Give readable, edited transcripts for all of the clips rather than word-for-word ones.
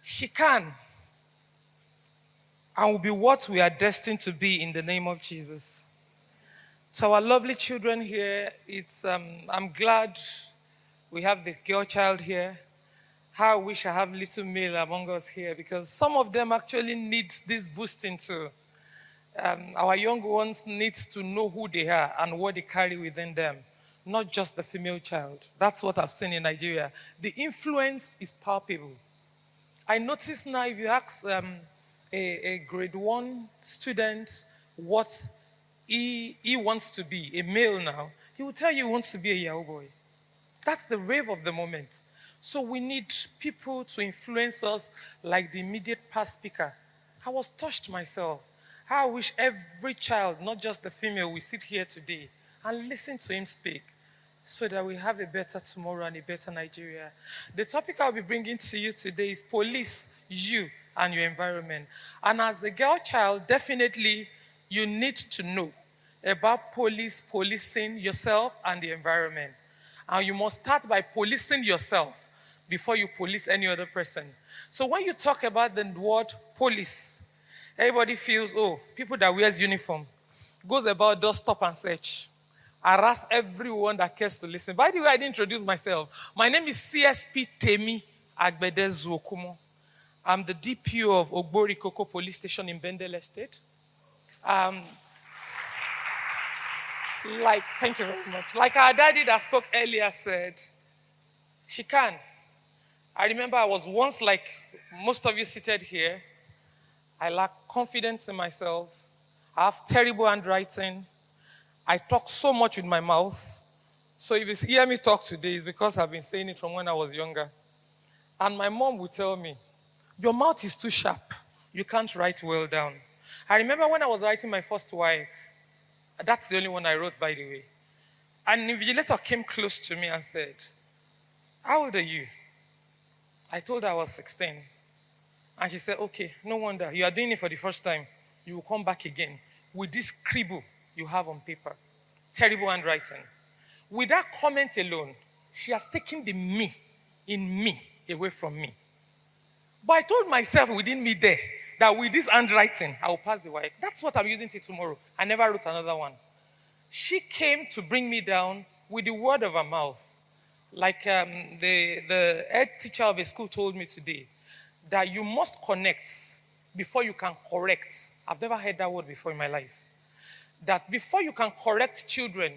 She can and will be what we are destined to be in the name of Jesus. To our lovely children here, I'm glad we have the girl child here. How I wish I have little male among us here, because some of them actually need this boosting too. Our young ones need to know who they are and what they carry within them, not just the female child. That's what I've seen in Nigeria. The influence is palpable. I notice now if you ask a grade 1 student what he wants to be, a male now, he will tell you he wants to be a Yahoo boy. That's the wave of the moment. So we need people to influence us like the immediate past speaker. I was touched myself. How I wish every child, not just the female, will sit here today and listen to him speak so that we have a better tomorrow and a better Nigeria. The topic I'll be bringing to you today is police, you, and your environment. And as a girl child, definitely you need to know about policing yourself and the environment. And you must start by policing yourself before you police any other person. So when you talk about the word police, everybody feels, oh, people that wears uniform, goes about, does stop and search, harass everyone that cares to listen. By the way, I didn't introduce myself. My name is CSP Temi, Agbede, Zuokumor. I'm the DPO of Ogbori Police Station in Bendel Estate. Thank you very much. Like our daddy that spoke earlier said, she can. I remember I was once like most of you seated here. I lack confidence in myself. I have terrible handwriting. I talk so much with my mouth. So if you hear me talk today, it's because I've been saying it from when I was younger. And my mom would tell me, your mouth is too sharp. You can't write well down. I remember when I was writing my first wife, that's the only one I wrote, by the way. An invigilator came close to me and said, how old are you? I told her I was 16. And she said, okay, no wonder. You are doing it for the first time. You will come back again with this scribble you have on paper. Terrible handwriting. With that comment alone, she has taken the me in me away from me. But I told myself within me there that with this handwriting, I will pass the work. That's what I'm using till tomorrow. I never wrote another one. She came to bring me down with the word of her mouth. Like the head teacher of a school told me today, that you must connect before you can correct. I've never heard that word before in my life. That before you can correct children,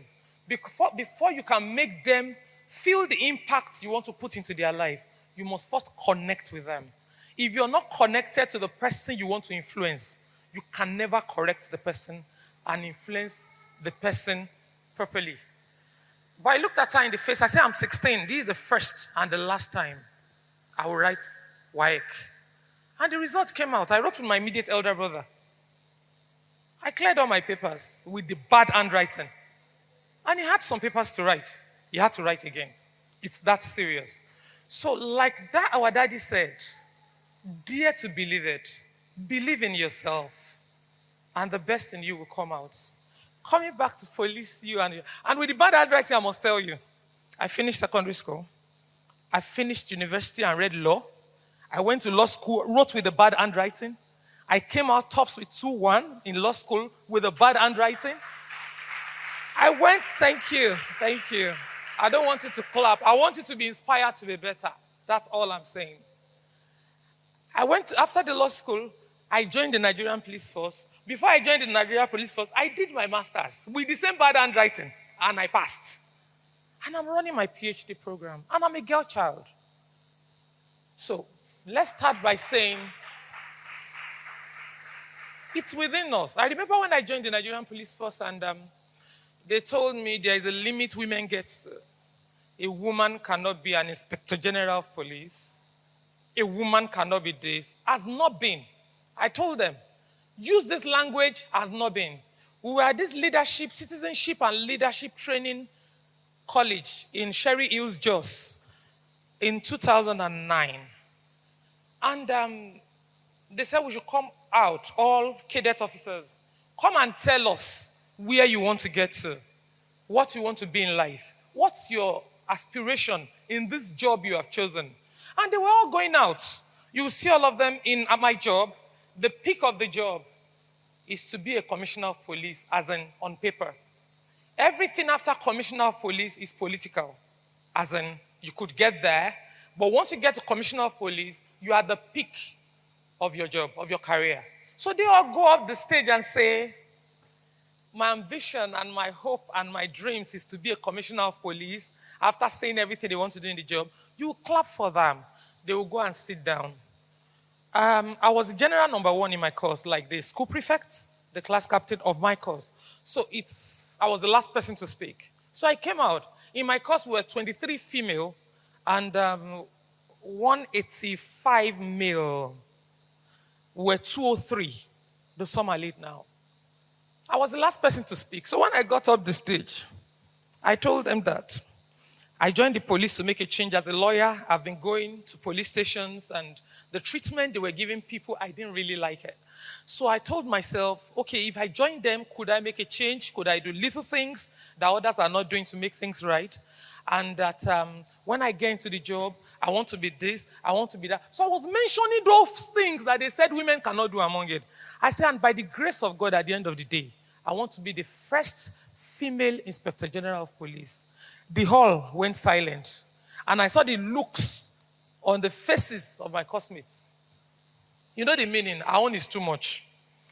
before you can make them feel the impact you want to put into their life, you must first connect with them. If you're not connected to the person you want to influence, you can never correct the person and influence the person properly. But I looked at her in the face. I said, I'm 16. This is the first and the last time I will write WAEC. And the result came out. I wrote with my immediate elder brother. I cleared all my papers with the bad handwriting. And he had some papers to write. He had to write again. It's that serious. So like that, our daddy said, dare to believe it. Believe in yourself. And the best in you will come out. Coming back to police you and with the bad handwriting, I must tell you, I finished secondary school. I finished university and read law. I went to law school, wrote with the bad handwriting. I came out tops with 2-1 in law school with the bad handwriting. I went, thank you. I don't want you to clap. I want you to be inspired to be better. That's all I'm saying. After the law school, I joined the Nigerian police force. Before I joined the Nigerian police force, I did my master's with the same bad handwriting, and I passed. And I'm running my PhD program, and I'm a girl child. So let's start by saying, it's within us. I remember when I joined the Nigerian police force, and they told me there is a limit women get to. A woman cannot be an inspector general of police. A woman cannot be this. Has not been. I told them, use this language, has not been. We were at this leadership, citizenship and leadership training college in Sherry Hills, Jos, in 2009. And they said we should come out, all cadet officers. Come and tell us where you want to get to, what you want to be in life. What's your aspiration in this job you have chosen? And they were all going out. You will see all of them at my job. The peak of the job is to be a commissioner of police, as in on paper. Everything after commissioner of police is political, as in you could get there, but once you get to commissioner of police, you are at the peak of your job, of your career. So they all go up the stage and say, my ambition and my hope and my dreams is to be a commissioner of police. After saying everything they want to do in the job, you clap for them. They will go and sit down. I was the general number one in my course, like the school prefect, the class captain of my course. So I was the last person to speak. So I came out. In my course, we were 23 female and 185 male. We were 203. The some are late now. I was the last person to speak. So when I got up the stage, I told them that I joined the police to make a change. As a lawyer, I've been going to police stations, and the treatment they were giving people, I didn't really like it. So I told myself, okay, if I joined them, could I make a change? Could I do little things that others are not doing to make things right? And that when I get into the job, I want to be this, I want to be that. So I was mentioning those things that they said women cannot do among it. I said, and by the grace of God, at the end of the day, I want to be the first female Inspector General of Police. The hall went silent. And I saw the looks on the faces of my classmates. You know the meaning, our own is too much.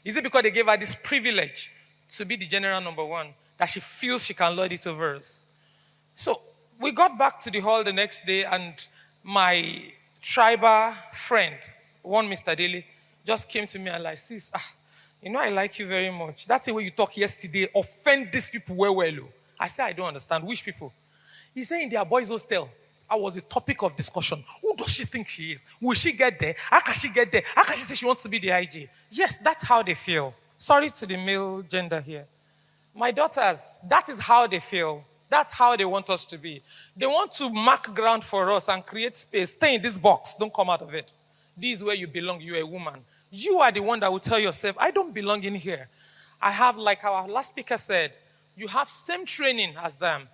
Is it because they gave her this privilege to be the general number one that she feels she can lord it over us? So we got back to the hall the next day, and my tribal friend, one Mr. Daly, just came to me and like, sis, you know I like you very much. That's the way you talk yesterday, offend these people well. I said, I don't understand. Which people? He said in their boys' hostel, I was the topic of discussion. Who does she think she is? Will she get there? How can she get there? How can she say she wants to be the IG? Yes, that's how they feel. Sorry to the male gender here. My daughters, that is how they feel. That's how they want us to be. They want to mark ground for us and create space. Stay in this box. Don't come out of it. This is where you belong. You're a woman. You are the one that will tell yourself, I don't belong in here. I have, like our last speaker said, you have same training as them.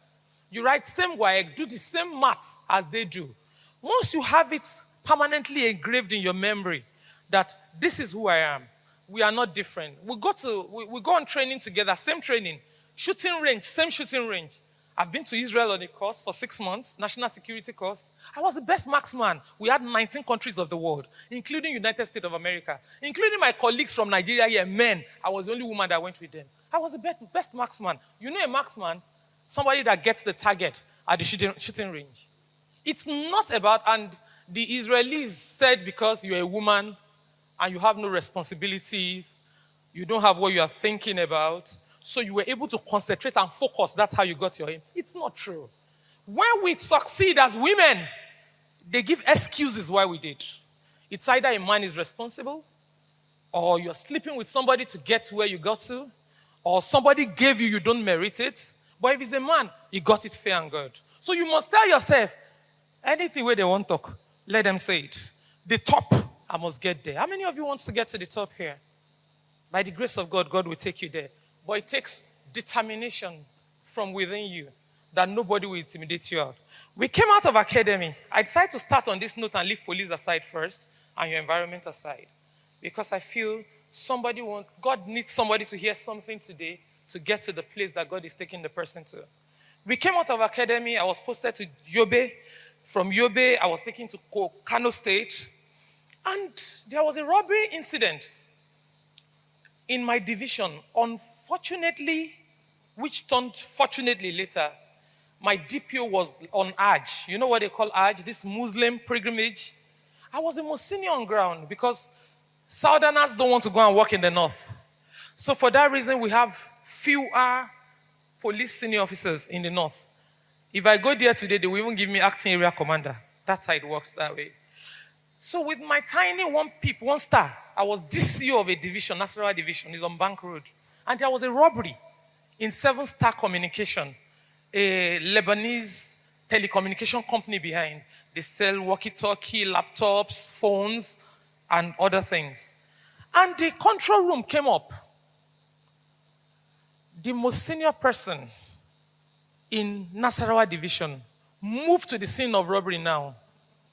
You write same WAEC, do the same maths as they do. Once you have it permanently engraved in your memory that this is who I am, we are not different. We go on training together, same training. Shooting range, same shooting range. I've been to Israel on a course for 6 months, national security course. I was the best marksman. We had 19 countries of the world, including United States of America, including my colleagues from Nigeria here, men. I was the only woman that went with them. I was the best marksman. You know a marksman? Somebody that gets the target at the shooting range. It's not about, and the Israelis said because you're a woman and you have no responsibilities, you don't have what you are thinking about, so you were able to concentrate and focus. That's how you got your aim. It's not true. When we succeed as women, they give excuses why we did. It's either a man is responsible, or you're sleeping with somebody to get to where you got to, or somebody gave you don't merit it. But if it's a man, he got it fair and good. So you must tell yourself, anything where they want to talk, let them say it. The top, I must get there. How many of you wants to get to the top here? By the grace of God, God will take you there. But it takes determination from within you that nobody will intimidate you out. We came out of academy. I decided to start on this note and leave police aside first and your environment aside. Because I feel God needs somebody to hear something today to get to the place that God is taking the person to. We came out of academy. I was posted to Yobe. From Yobe, I was taken to Kano State. And there was a robbery incident in my division. Unfortunately, which turned fortunately later, my DPO was on Hajj. You know what they call Hajj? This Muslim pilgrimage. I was the most senior on ground because Southerners don't want to go and work in the north. So for that reason, we have fewer police senior officers in the north. If I go there today, they will even give me acting area commander. That's how it works that way. So with my tiny one star, I was DCO of a division, Nasarawa division, it's on Bank Road. And there was a robbery in 7-Star Communication, a Lebanese telecommunication company behind. They sell walkie-talkie, laptops, phones, and other things. And the control room came up. The most senior person in Nasarawa division moved to the scene of robbery now.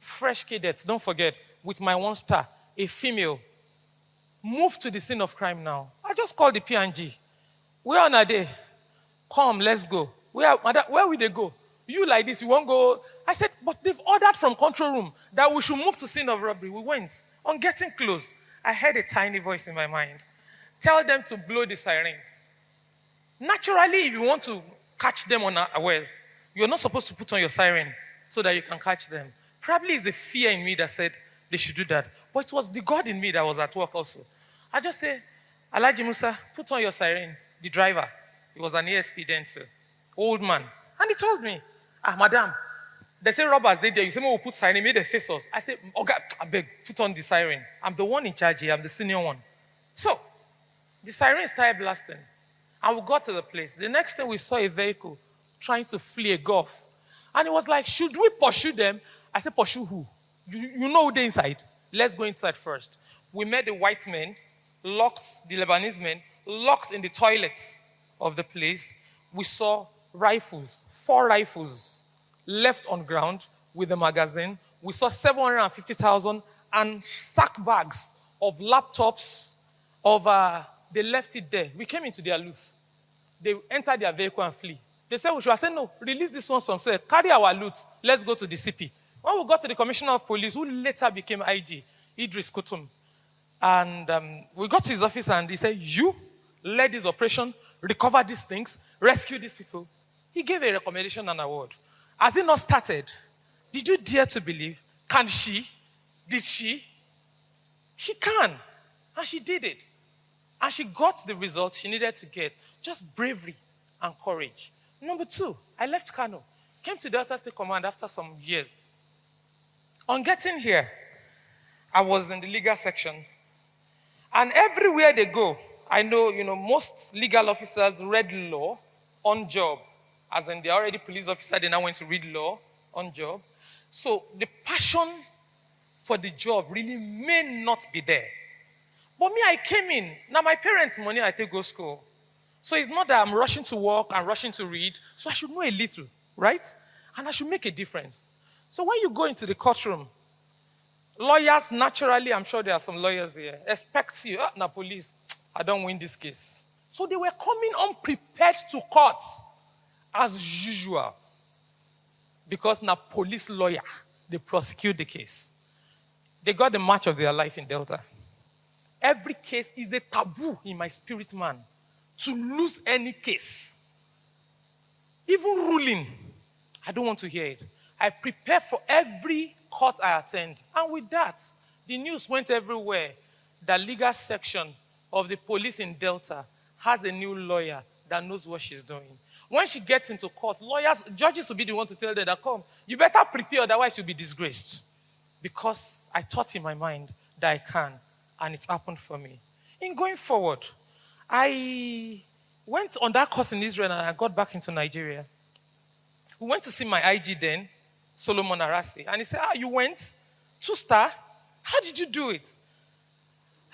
Fresh cadets, don't forget, with my 1 star, a female. Move to the scene of crime now. I just called the P&G. Where on a day? Come, let's go. Where will they go? You like this, you won't go. I said, but they've ordered from control room that we should move to scene of robbery. We went. On getting close, I heard a tiny voice in my mind. Tell them to blow the siren. Naturally, if you want to catch them unawares, you're not supposed to put on your siren so that you can catch them. Probably it's the fear in me that said they should do that. But it was the God in me that was at work also. I just said, Alhaji Musa, put on your siren. The driver, he was an ESP then, sir. Old man. And he told me, madam, they say robbers, they there. You say, we'll put siren, maybe they say so. I said, okay, I beg, put on the siren. I'm the one in charge here, I'm the senior one. So, the siren started blasting. And we got to the place. The next thing we saw a vehicle trying to flee a Gulf. And it was like, should we pursue them? I said, pursue who? You know who they're inside? Let's go inside first. We met the white men, locked the Lebanese men, locked in the toilets of the place. We saw rifles, 4 rifles left on ground with the magazine. We saw 750,000 and sack bags of laptops they left it there. We came into their loot. They entered their vehicle and flee. They said we should. I said, no, release this one from say, carry our loot. Let's go to the CP. When we got to the commissioner of police, who later became IG, Idris Kutum, and we got to his office and he said, you led this operation, recover these things, rescue these people. He gave a recommendation and award. Has it not started? Did you dare to believe? Can she? Did she? She can. And she did it. And she got the result she needed to get. Just bravery and courage. Number 2, I left Kano. Came to Delta State Command after some years. On getting here, I was in the legal section. And everywhere they go, I know, most legal officers read law on job. As in, they're already police officer, they now went to read law on job. So the passion for the job really may not be there. But me, I came in. Now, my parents' money, I take go school. So it's not that I'm rushing to work and rushing to read. So I should know a little, right? And I should make a difference. So when you go into the courtroom, lawyers, naturally, I'm sure there are some lawyers here, expect you, now police, I don't win this case. So they were coming unprepared to court, as usual. Because now police lawyer, they prosecute the case. They got the match of their life in Delta. Every case is a taboo in my spirit man. To lose any case. Even ruling, I don't want to hear it. I prepare for every court I attend. And with that, the news went everywhere. The legal section of the police in Delta has a new lawyer that knows what she's doing. When she gets into court, judges will be the one to tell them that, come, you better prepare, otherwise you'll be disgraced. Because I thought in my mind that I can. And it happened for me. In going forward, I went on that course in Israel and I got back into Nigeria. We went to see my IG then, Solomon Arasi. And he said, you went? 2-star? How did you do it?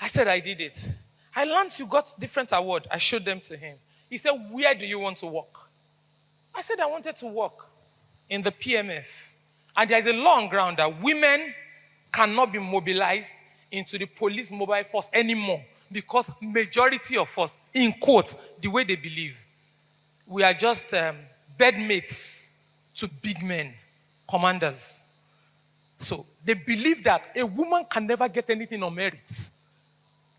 I said, I did it. I learned you got different awards. I showed them to him. He said, where do you want to work? I said, I wanted to work in the PMF. And there is a law on ground that women cannot be mobilized into the police mobile force anymore because majority of us, in quote, the way they believe, we are just bedmates to big men, commanders. So they believe that a woman can never get anything on merit.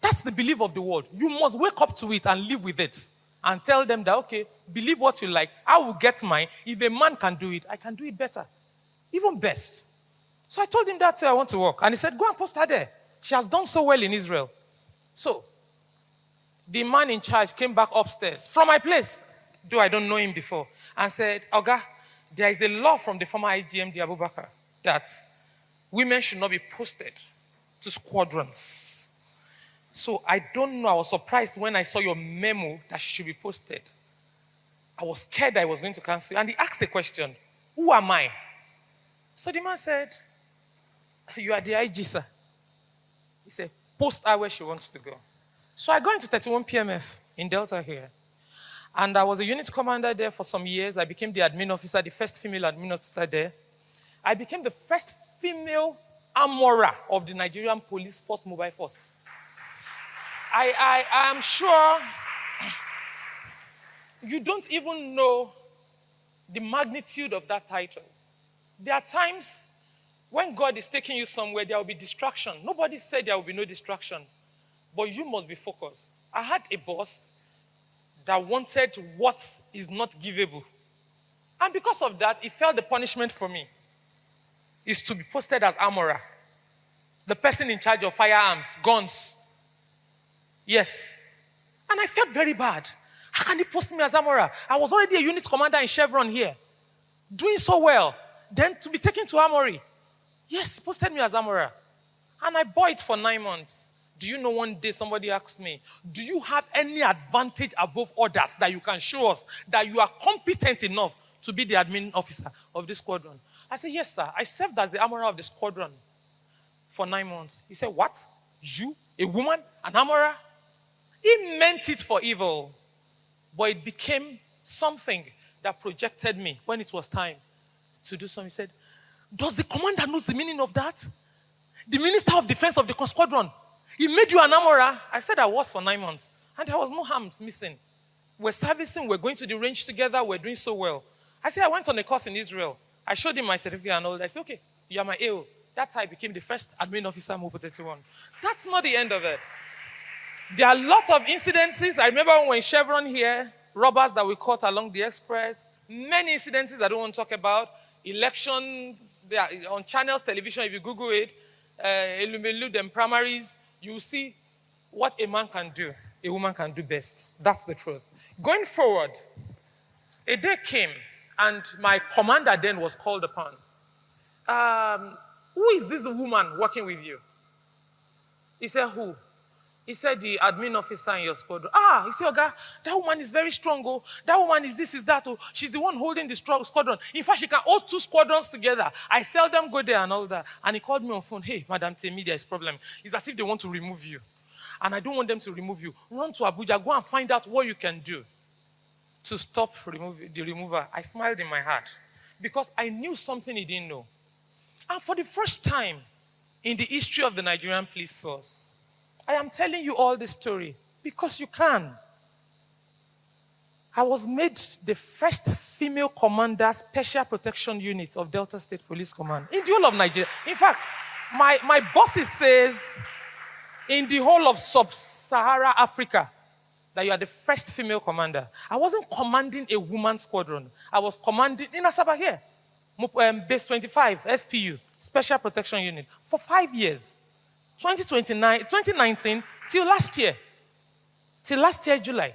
That's the belief of the world. You must wake up to it and live with it and tell them that, okay, believe what you like. I will get mine. If a man can do it, I can do it better, even best. So I told him that's where I want to work. And he said, go and post her there. She has done so well in Israel. So, the man in charge came back upstairs from my place, though I don't know him before, and said, Oga, there is a law from the former IGMD Abubakar that women should not be posted to squadrons. So, I don't know, I was surprised when I saw your memo that she should be posted. I was scared that I was going to cancel. And he asked the question, who am I? So the man said, you are the IG, sir. He said, post her where she wants to go. So I got into 31 PMF in Delta here. And I was a unit commander there for some years. I became the admin officer, the first female admin officer there. I became the first female armorer of the Nigerian Police Force Mobile Force. I am sure you don't even know the magnitude of that title. There are times when God is taking you somewhere, there will be distraction. Nobody said there will be no distraction, but you must be focused. I had a boss that wanted what is not givable. And because of that, he felt the punishment for me is to be posted as armorer. The person in charge of firearms, guns. Yes. And I felt very bad. How can he post me as armorer? I was already a unit commander in Chevron here. Doing so well. Then to be taken to armory. Yes, he posted me as armorer. And I bore it for 9 months. Do you know one day somebody asked me, do you have any advantage above others that you can show us that you are competent enough to be the admin officer of this squadron? I said, yes, sir. I served as the armorer of the squadron for 9 months. He said, what? You, a woman, an armorer? He meant it for evil, but it became something that projected me when it was time to do something. He said, does the commander know the meaning of that? The minister of defense of the squadron, he made you an armorer? I said I was for 9 months, and there was no harms missing. We're servicing, we're going to the range together, we're doing so well. I said I went on a course in Israel. I showed him my certificate and all that. I said, okay, you are my AO. That's how I became the first admin officer Mopo 31. That's not the end of it. There are a lot of incidences. I remember when Chevron here, robbers that we caught along the express, many incidences I don't want to talk about. Election, they are on channels, television, if you Google it, them primaries, you will see what a man can do, a woman can do best. That's the truth. Going forward, a day came, and my commander then was called upon. Who is this woman working with you? He said, who? He said, the admin officer in your squadron. He said, Oga, that woman is very strong. Oh. That woman is this, is that. Oh. She's the one holding the squadron. In fact, she can hold 2 squadrons together. I seldom go there and all that. And he called me on phone. Hey, Madam Temi, there is a problem. It's as if they want to remove you. And I don't want them to remove you. Run to Abuja. Go and find out what you can do to stop the remover. I smiled in my heart because I knew something he didn't know. And for the first time in the history of the Nigerian police force, I am telling you all this story because you can. I was made the first female commander, Special Protection Unit of Delta State Police Command in the whole of Nigeria. In fact, my bosses says in the whole of sub-Sahara Africa that you are the first female commander. I wasn't commanding a woman's squadron. I was commanding in Asaba here, Base 25, SPU, Special Protection Unit, for 5 years. 2019 till last year, July.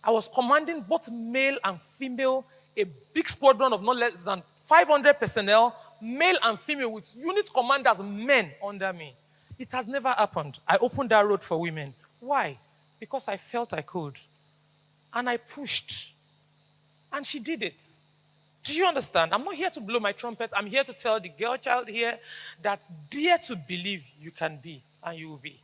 I was commanding both male and female, a big squadron of not less than 500 personnel, male and female, with unit commanders, men under me. It has never happened. I opened that road for women. Why? Because I felt I could. And I pushed. And she did it. Do you understand? I'm not here to blow my trumpet. I'm here to tell the girl child here that dare to believe you can be and you will be.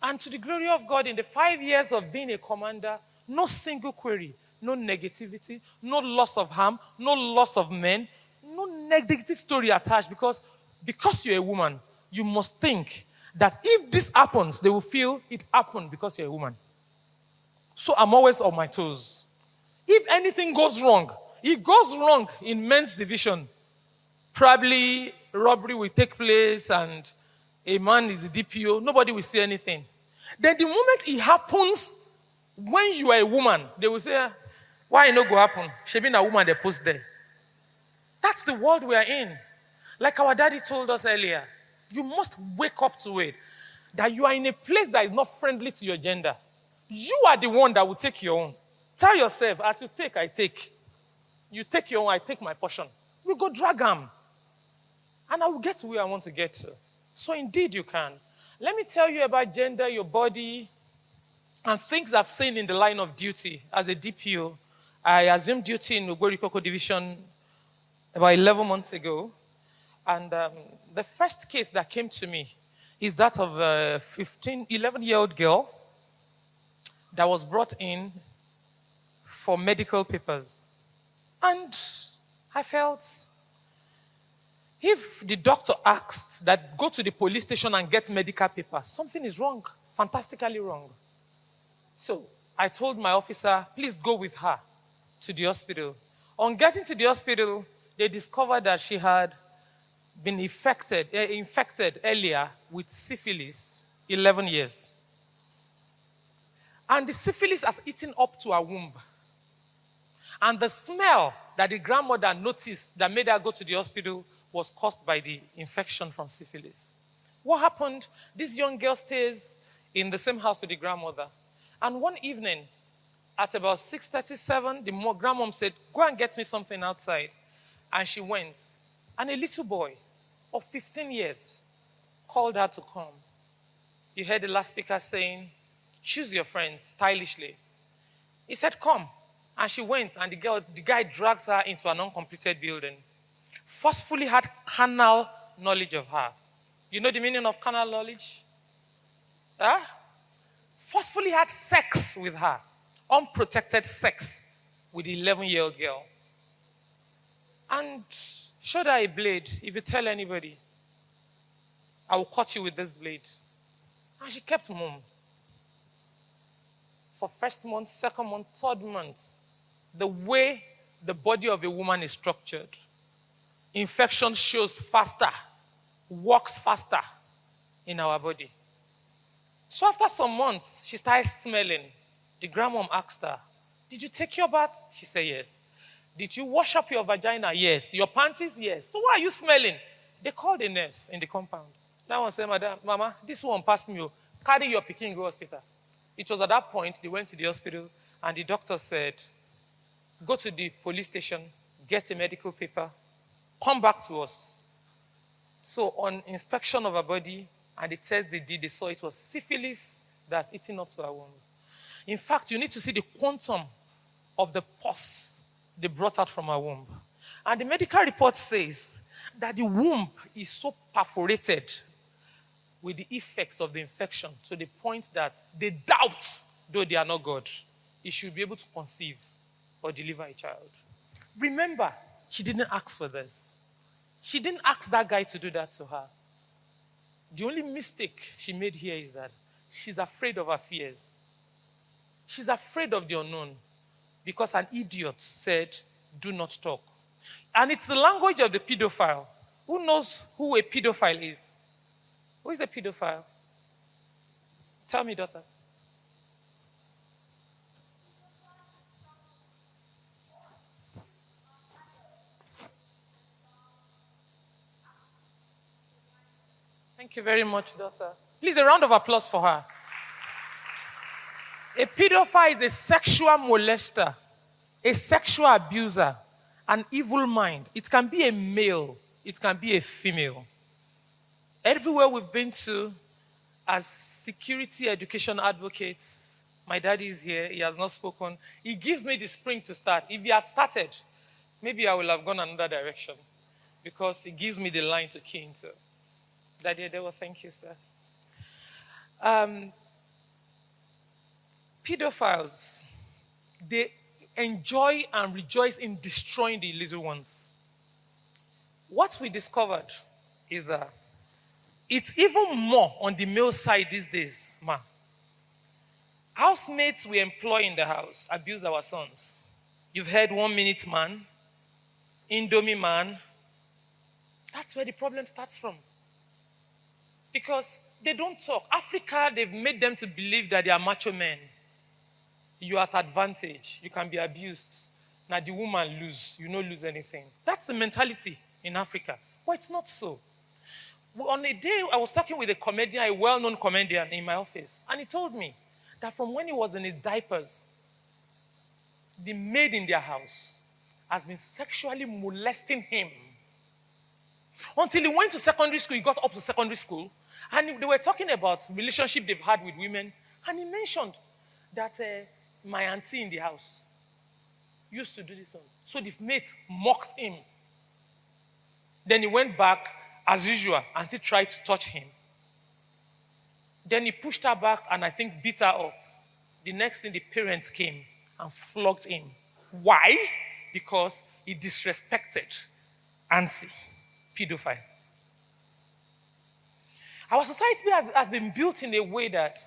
And to the glory of God, in the 5 years of being a commander, no single query, no negativity, no loss of harm, no loss of men, no negative story attached because you're a woman, you must think that if this happens, they will feel it happened because you're a woman. So I'm always on my toes. If anything goes wrong, it goes wrong in men's division. Probably robbery will take place and a man is a DPO. Nobody will say anything. Then the moment it happens, when you are a woman, they will say, why it not go happen? She been a woman they post there. That's the world we are in. Like our daddy told us earlier, you must wake up to it. That you are in a place that is not friendly to your gender. You are the one that will take your own. Tell yourself, as you take, I take. You take your own, I take my portion. We go drag them. And I will get to where I want to get to. So indeed you can. Let me tell you about gender, your body, and things I've seen in the line of duty. As a DPO, I assumed duty in Ogorikoko Division about 11 months ago. And the first case that came to me is that of a 11-year-old girl that was brought in for medical papers. And I felt If the doctor asked that go to the police station and get medical papers, something is wrong, fantastically wrong. So I told my officer, please go with her to the hospital. On getting to the hospital, they discovered that she had been infected earlier with syphilis, 11 years. And the syphilis has eaten up to her womb. And the smell that the grandmother noticed that made her go to the hospital was caused by the infection from syphilis. What happened? This young girl stays in the same house with the grandmother. And one evening, at about 6:37, the grandmom said, go and get me something outside. And she went. And a little boy of 15 years called her to come. You heard the last speaker saying, choose your friends stylishly. He said, come. And she went, and the guy dragged her into an uncompleted building. Forcefully had carnal knowledge of her. You know the meaning of carnal knowledge? Huh? Forcefully had sex with her. Unprotected sex with the 11-year-old girl. And showed her a blade. If you tell anybody, I will cut you with this blade. And she kept mum. For first month, second month, third month, the way the body of a woman is structured, infection shows faster, works faster in our body. So after some months, she started smelling. The grandmom asked her, did you take your bath? She said, yes. Did you wash up your vagina? Yes. Your panties? Yes. So why are you smelling? They called a nurse in the compound. That one said, Madam, Mama, this one passed me. Carry your pikin, go hospital. It was at that point they went to the hospital and the doctor said, go to the police station, get a medical paper, come back to us. So on inspection of her body and the test they did, they saw it was syphilis that's eating up to her womb. In fact, you need to see the quantum of the pus they brought out from her womb. And the medical report says that the womb is so perforated with the effect of the infection to the point that they doubt, though they are not God, he should be able to conceive or deliver a child. Remember, she didn't ask for this. She didn't ask that guy to do that to her. The only mistake she made here is that she's afraid of her fears. She's afraid of the unknown because an idiot said, do not talk. And it's the language of the pedophile. Who knows who a pedophile is? Who is a pedophile? Tell me, daughter. Thank you very much, daughter. Please, a round of applause for her. A pedophile is a sexual molester, a sexual abuser, an evil mind. It can be a male, it can be a female. Everywhere we've been to, as security education advocates, my daddy is here, he has not spoken. He gives me the spring to start. If he had started, maybe I will have gone another direction because he gives me the line to key into. Daddy Adewa, thank you, sir. Pedophiles, they enjoy and rejoice in destroying the little ones. What we discovered is that it's even more on the male side these days, ma. Housemates we employ in the house abuse our sons. You've heard 1 minute man, Indomie man. That's where the problem starts from. Because they don't talk. Africa, they've made them to believe that they are macho men. You are at advantage. You can be abused. Now the woman lose. You don't lose anything. That's the mentality in Africa. But it's not so. On a day, I was talking with a comedian, a well-known comedian in my office, and he told me that from when he was in his diapers, the maid in their house has been sexually molesting him. Until he went to secondary school, he got up to secondary school, and they were talking about relationship they've had with women, and he mentioned that my auntie in the house used to do this one. So the mate mocked him. Then he went back, as usual, auntie tried to touch him. Then he pushed her back and I think beat her up. The next thing, the parents came and flogged him. Why? Because he disrespected auntie. pedophile. Our society has been built in a way that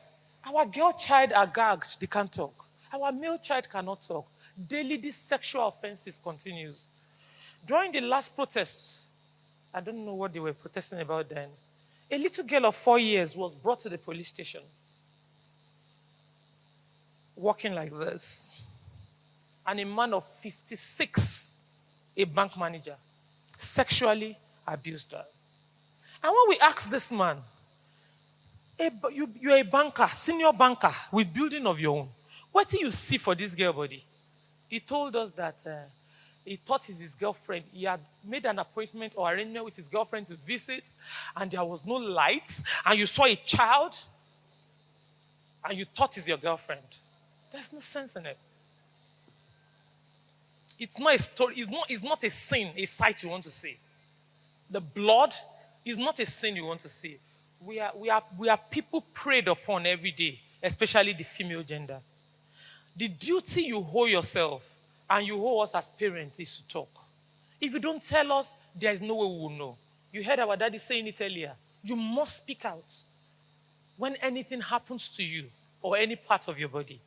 our girl child are gagged, they can't talk. Our male child cannot talk. Daily, these sexual offenses continues. During the last protest, I don't know what they were protesting about then, a little girl of 4 years was brought to the police station, walking like this. And a man of 56, a bank manager, sexually abused her. And when we asked this man, you're a banker, senior banker, with building of your own, what do you see for this girl body? He told us that he thought it's his girlfriend. He had made an appointment or arrangement with his girlfriend to visit, and there was no light, and you saw a child, and you thought it's your girlfriend. There's no sense in it. It's not a story, it's not a sin, a sight you want to see. The blood is not a sin you want to see. We are people preyed upon every day, especially the female gender. The duty you owe yourself and you owe us as parents is to talk. If you don't tell us, there is no way we will know. You heard our daddy saying it earlier. You must speak out when anything happens to you or any part of your body.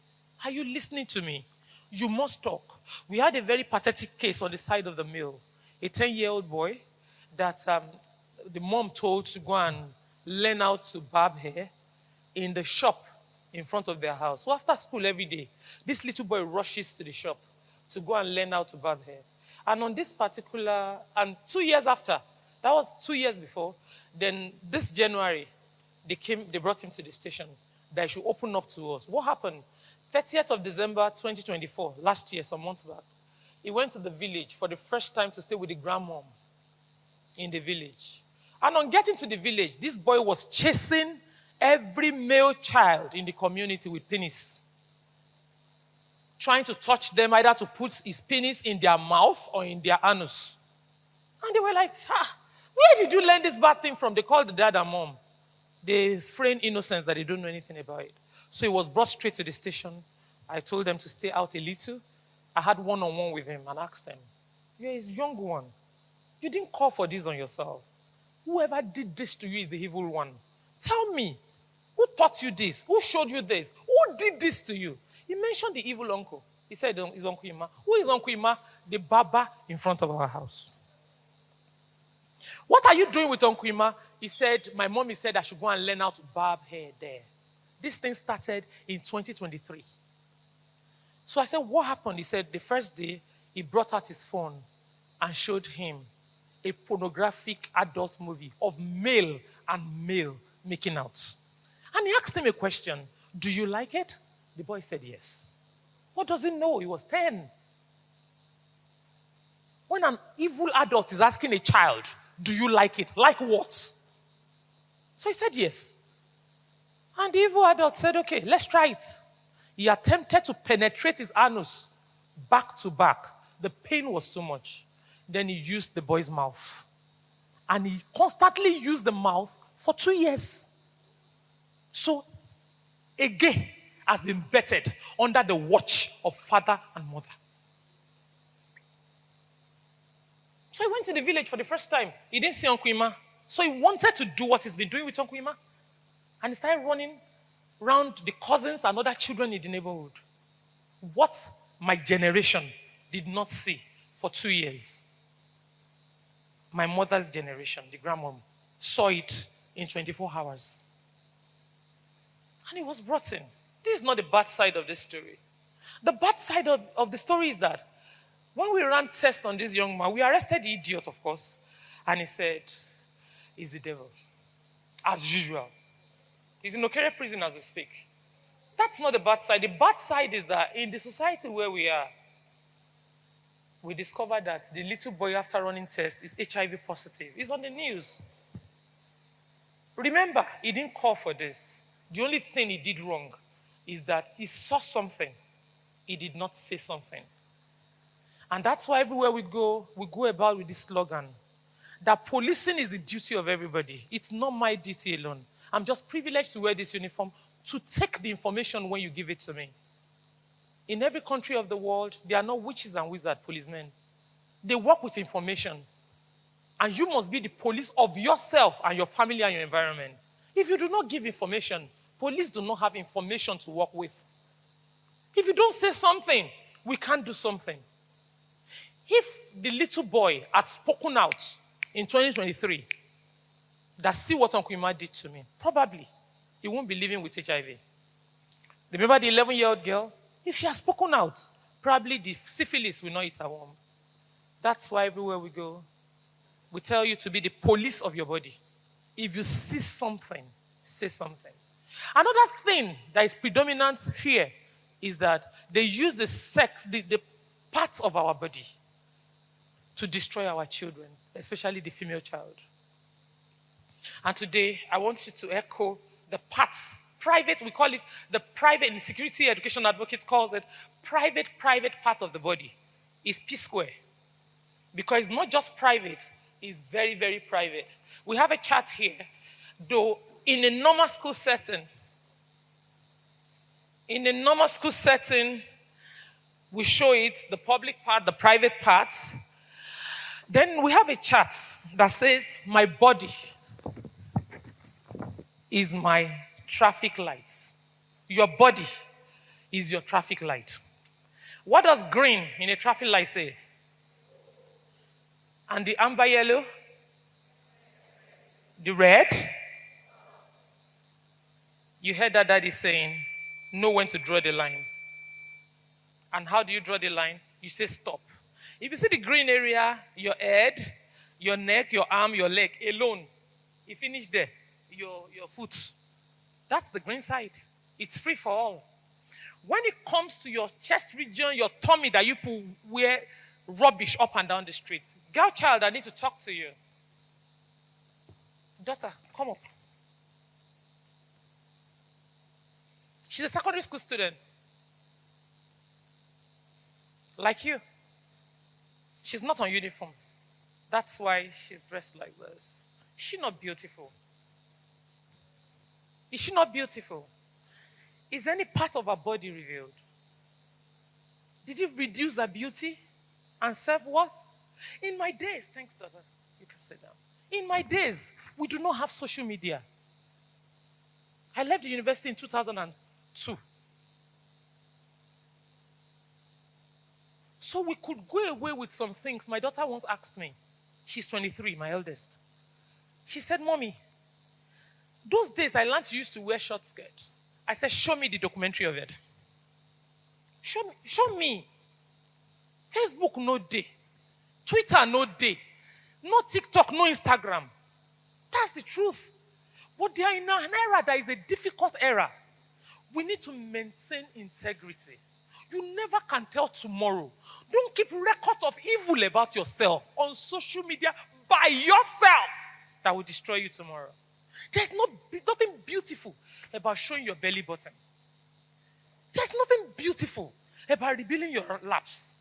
Are you listening to me? You must talk. We had a very pathetic case on the side of the mill. A 10-year-old boy that the mom told to go and learn how to barb hair in the shop in front of their house. So after school every day, this little boy rushes to the shop to go and learn how to barb hair. And on this particular, and 2 years after, that was 2 years before, then this January, they brought him to the station that he should open up to us. What happened? 30th of December 2024, last year, some months back, he went to the village for the first time to stay with the grandmom in the village. And on getting to the village, this boy was chasing every male child in the community with penis, trying to touch them, either to put his penis in their mouth or in their anus. And they were like, where did you learn this bad thing from? They called the dad and mom. They feign innocence that they don't know anything about it. So he was brought straight to the station. I told them to stay out a little. I had one-on-one with him and asked him, you're a young one. You didn't call for this on yourself. Whoever did this to you is the evil one. Tell me, who taught you this? Who showed you this? Who did this to you? He mentioned the evil uncle. He said his Uncle Ima. Who is Uncle Ima? The barber in front of our house. What are you doing with Uncle Ima? He said, my mommy said I should go and learn how to barb hair there. This thing started in 2023. So I said, what happened? He said, the first day, he brought out his phone and showed him a pornographic adult movie of male and male making out. And he asked him a question, do you like it? The boy said yes. What does he know? He was 10. When an evil adult is asking a child, do you like it? Like what? So he said yes. And the evil adult said, okay, let's try it. He attempted to penetrate his anus back to back. The pain was too much. Then he used the boy's mouth. And he constantly used the mouth for 2 years. So, a gay has been bettered under the watch of father and mother. So he went to the village for the first time. He didn't see Uncle Ima. So he wanted to do what he's been doing with Uncle Ima. And he started running around the cousins and other children in the neighborhood. What my generation did not see for 2 years, my mother's generation, the grandmom, saw it in 24 hours. And he was brought in. This is not the bad side of this story. The bad side of the story is that when we ran tests on this young man, we arrested the idiot, of course. And he said, he's the devil. As usual. He's in Okere prison as we speak. That's not the bad side. The bad side is that in the society where we are, we discovered that the little boy, after running tests, is HIV positive. It's on the news. Remember, he didn't call for this. The only thing he did wrong is that he saw something. He did not say something. And that's why everywhere we go about with this slogan, that policing is the duty of everybody. It's not my duty alone. I'm just privileged to wear this uniform to take the information when you give it to me. In every country of the world, there are no witches and wizard policemen. They work with information. And you must be the police of yourself and your family and your environment. If you do not give information, police do not have information to work with. If you don't say something, we can't do something. If the little boy had spoken out in 2023, that see what Uncle Ima did to me, probably he won't be living with HIV. Remember the 11-year-old girl? If she has spoken out, probably the syphilis will not eat her warm. That's why everywhere we go, we tell you to be the police of your body. If you see something, say something. Another thing that is predominant here is that they use the parts of our body to destroy our children, especially the female child. And today, I want you to echo the parts, private, we call it the private, in security education advocate calls it private part of the body is P square. Because it's not just private, it's very, very private. We have a chart here, though in a normal school setting, we show it, the public part, the private part. Then we have a chart that says, my body is my traffic lights. Your body is your traffic light. What does green in a traffic light say? And the amber yellow? The red? You heard that daddy saying, know when to draw the line. And how do you draw the line? You say stop. If you see the green area, your head, your neck, your arm, your leg alone, you finish there. Your foot. That's the green side. It's free for all. When it comes to your chest region, your tummy that you wear rubbish up and down the street. Girl child, I need to talk to you. Daughter, come up. She's a secondary school student. Like you. She's not on uniform. That's why she's dressed like this. Is she not beautiful? Is she not beautiful? Is any part of her body revealed? Did it reduce her beauty and self-worth? In my days, thanks, daughter. You can sit down. In my days, we do not have social media. I left the university in 2002. So we could go away with some things. My daughter once asked me, she's 23, my eldest. She said, Mommy, those days I learned you used to wear short skirts. I said, show me the documentary of it. Show me. Facebook, no day. Twitter, no day. No TikTok, no Instagram. That's the truth. But they are in an era that is a difficult era. We need to maintain integrity. You never can tell tomorrow. Don't keep records of evil about yourself on social media by yourself that will destroy you tomorrow. There's nothing beautiful about showing your belly button. There's nothing beautiful about revealing your laps.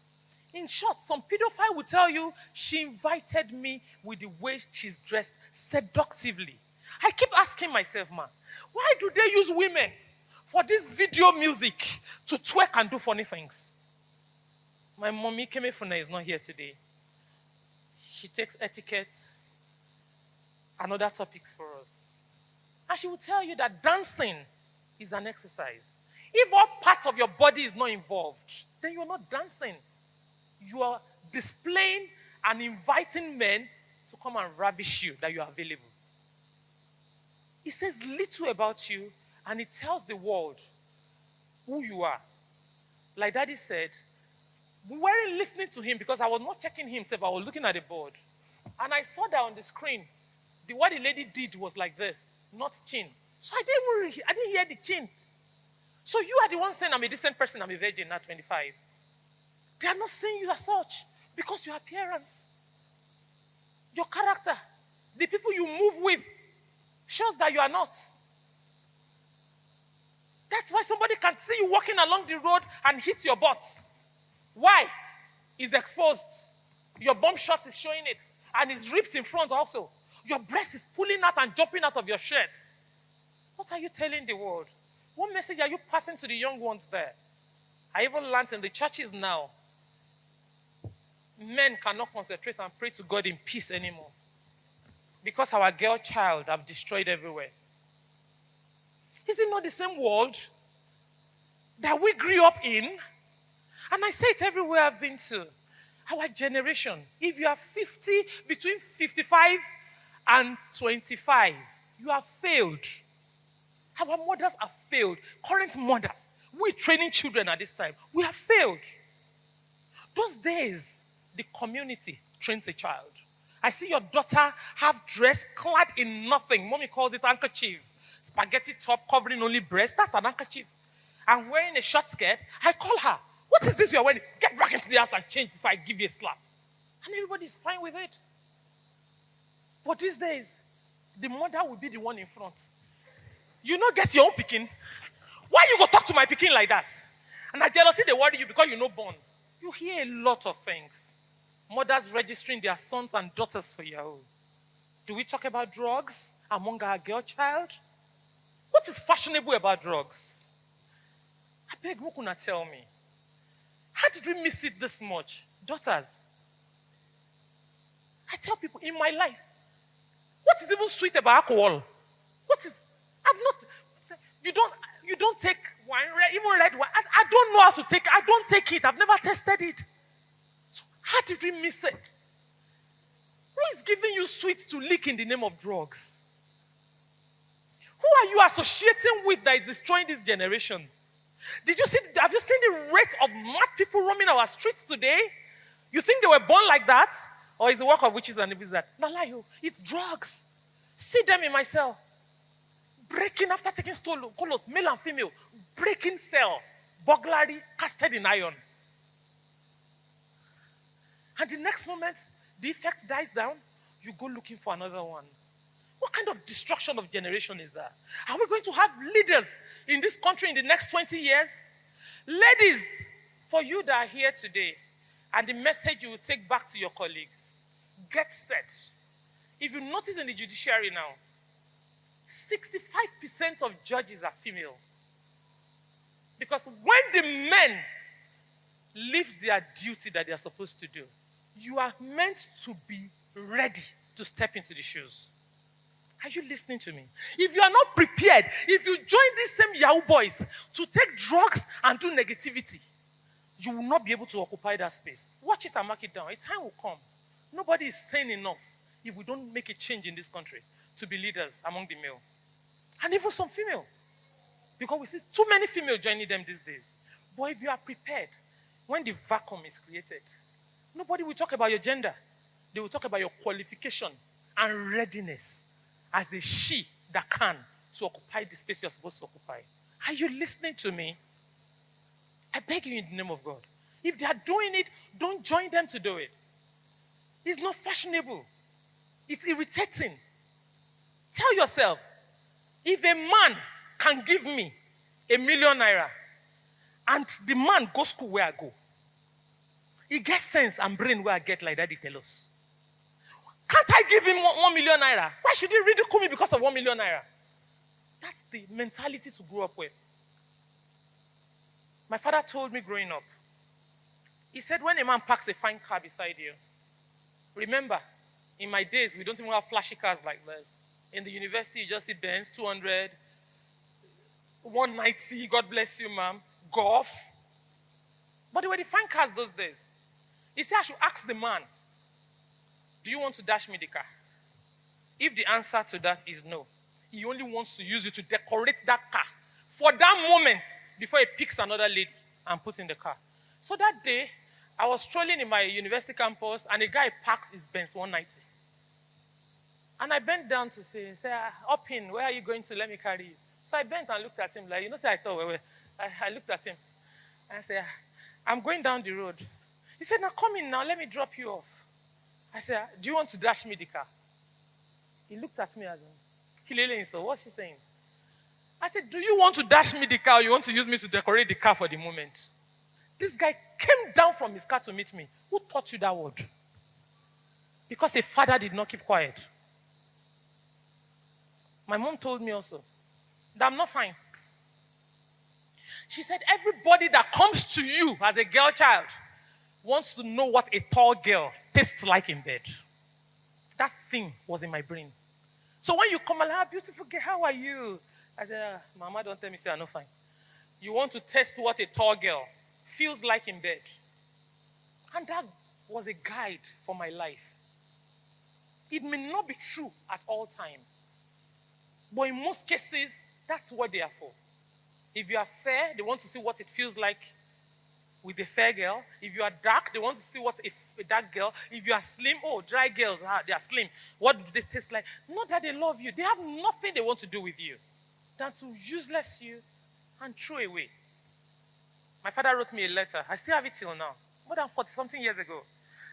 In short, some pedophile will tell you, she invited me with the way she's dressed seductively. I keep asking myself, man, why do they use women for this video music to twerk and do funny things? My mommy, Kemefuna, is not here today. She takes etiquette and other topics for us. And she will tell you that dancing is an exercise. If all parts of your body is not involved, then you're not dancing. You are displaying and inviting men to come and ravish you that you are available. It says little about you, and it tells the world who you are. Like Daddy said, we weren't listening to him because I was not checking himself. I was looking at the board. And I saw that on the screen. What the lady did was like this, not chin. So I didn't hear the chin. So you are the one saying I'm a decent person, I'm a virgin, not 25. They are not saying you as such because your appearance, your character, the people you move with shows that you are not. That's why somebody can see you walking along the road and hit your butt. Why? It's exposed. Your bum shot is showing it. And it's ripped in front also. Your breast is pulling out and jumping out of your shirt. What are you telling the world? What message are you passing to the young ones there? I even learned in the churches now, men cannot concentrate and pray to God in peace anymore. because our girl child have destroyed everywhere. Is it not the same world that we grew up in? And I say it everywhere I've been to. Our generation, if you are 50, between 55 and 25, you have failed. Our mothers have failed. Current mothers, we're training children at this time. We have failed. Those days, the community trains a child. I see your daughter half dressed, clad in nothing. Mommy calls it handkerchief. Spaghetti top covering only breast. That's an handkerchief. I'm wearing a short skirt. I call her. What is this you're wearing? Get back into the house and change before I give you a slap. And everybody's fine with it. But these days, the mother will be the one in front. You not get your own picking. Why you go talk to my picking like that? And that jealousy, they worry you because you're not born. You hear a lot of things. Mothers registering their sons and daughters for Yahoo. Do we talk about drugs among our girl child? What is fashionable about drugs? I beg, who can tell me? How did we miss it this much? Daughters. I tell people in my life, what is even sweet about alcohol? What is, you don't take wine, even red wine. I don't know how to take it. I don't take it. I've never tested it. So how did we miss it? Who is giving you sweet to lick in the name of drugs? Who are you associating with that is destroying this generation? Have you seen the rate of mad people roaming our streets today? You think they were born like that? Or is the work of witches and evils that? No, lie, it's drugs. See them in my cell. Breaking after taking stolen, colors, male and female. Breaking cell. Burglary, casted in iron. And the next moment, the effect dies down, you go looking for another one. What kind of destruction of generation is that? Are we going to have leaders in this country in the next 20 years? Ladies, for you that are here today, and the message you will take back to your colleagues, get set. If you notice in the judiciary now, 65% of judges are female. Because when the men leave their duty that they are supposed to do, you are meant to be ready to step into the shoes. Are you listening to me? If you are not prepared, if you join these same Yahoo boys to take drugs and do negativity, you will not be able to occupy that space. Watch it and mark it down. A time will come. Nobody is sane enough if we don't make a change in this country to be leaders among the male. And even some female. Because we see too many female joining them these days. But if you are prepared, when the vacuum is created, nobody will talk about your gender. They will talk about your qualification and readiness as a she that can to occupy the space you're supposed to occupy. Are you listening to me? I beg you in the name of God. If they are doing it, don't join them to do it. It's not fashionable. It's irritating. Tell yourself, if a man can give me ₦1,000,000 and the man goes school where I go, he gets sense and brain where I get like that, he tell us. Can't I give him ₦1,000,000? Why should he ridicule me because of ₦1,000,000? That's the mentality to grow up with. My father told me growing up, he said, when a man parks a fine car beside you, remember, in my days, we don't even have flashy cars like this. In the university, you just see Benz, 200, 190, God bless you, ma'am, Golf. But they were the fine cars those days. He said, I should ask the man, do you want to dash me the car? If the answer to that is no, he only wants to use it to decorate that car for that moment before he picks another lady and puts in the car. So that day, I was strolling in my university campus and a guy parked his Benz 190. And I bent down to say, up in, where are you going to? Let me carry you. So I bent and looked at him like, I thought, I looked at him. And I said, I'm going down the road. He said, now come in now, let me drop you off. I said, do you want to dash me the car? He looked at me as Kilele, so what's she saying? I said, do you want to dash me the car or you want to use me to decorate the car for the moment? This guy came down from his car to meet me. Who taught you that word? Because a father did not keep quiet. My mom told me also that I'm not fine. She said, everybody that comes to you as a girl child wants to know what a tall girl tastes like in bed. That thing was in my brain. So when you come along, beautiful girl, how are you? I said, Mama, don't tell me, say I'm not fine. You want to test what a tall girl feels like in bed. And that was a guide for my life. It may not be true at all times. But in most cases, that's what they are for. If you are fair, they want to see what it feels like with a fair girl. If you are dark, they want to see what a dark girl. If you are slim, dry girls, they are slim. What do they taste like? Not that they love you. They have nothing they want to do with you than to useless you and throw away. My father wrote me a letter. I still have it till now. More than 40-something years ago.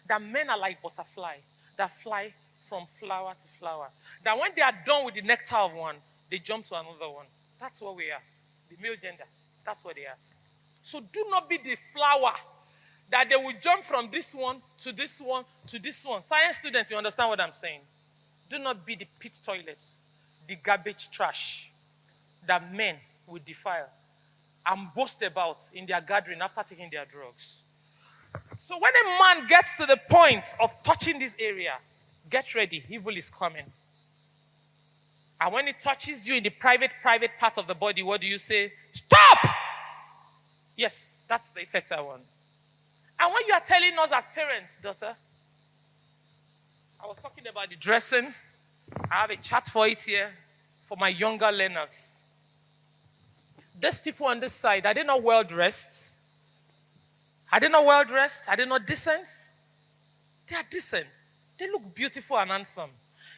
That men are like butterfly that fly from flower to flower. That when they are done with the nectar of one, they jump to another one. That's what we are. The male gender. That's what they are. So do not be the flower that they will jump from this one to this one to this one. Science students, you understand what I'm saying? Do not be the pit toilet, the garbage trash that men will defile and boast about in their gathering after taking their drugs. So when a man gets to the point of touching this area, get ready, evil is coming. And when it touches you in the private part of the body, what do you say? Stop! Yes, that's the effect I want. And when you are telling us as parents, daughter, I was talking about the dressing. I have a chart for it here for my younger learners. These people on this side, are they not well dressed? Are they not well dressed? Are they not decent? They are decent. They look beautiful and handsome.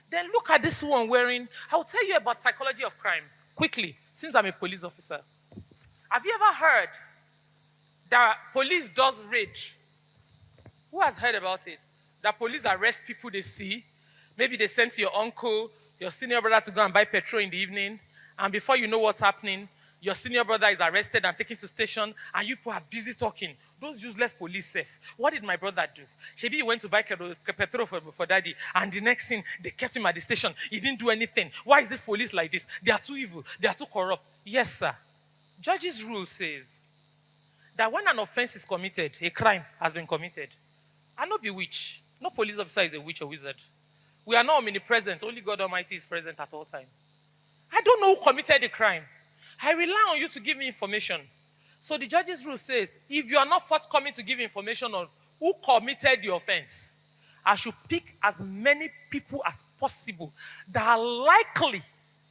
Then look at this one wearing. I will tell you about psychology of crime quickly, since I'm a police officer. Have you ever heard that police does raid? Who has heard about it? That police arrest people they see. Maybe they send your uncle, your senior brother to go and buy petrol in the evening. And before you know what's happening, your senior brother is arrested and taken to station. And you people are busy talking. Those useless police safe. What did my brother do? Maybe he went to buy petrol for daddy. And the next thing, they kept him at the station. He didn't do anything. Why is this police like this? They are too evil. They are too corrupt. Yes, sir. Judge's rule says that when an offense is committed, a crime has been committed. And not be witch. No police officer is a witch or wizard. We are not omnipresent. Only God Almighty is present at all times. I don't know who committed the crime. I rely on you to give me information. So the judge's rule says, if you are not forthcoming to give information on who committed the offense, I should pick as many people as possible that are likely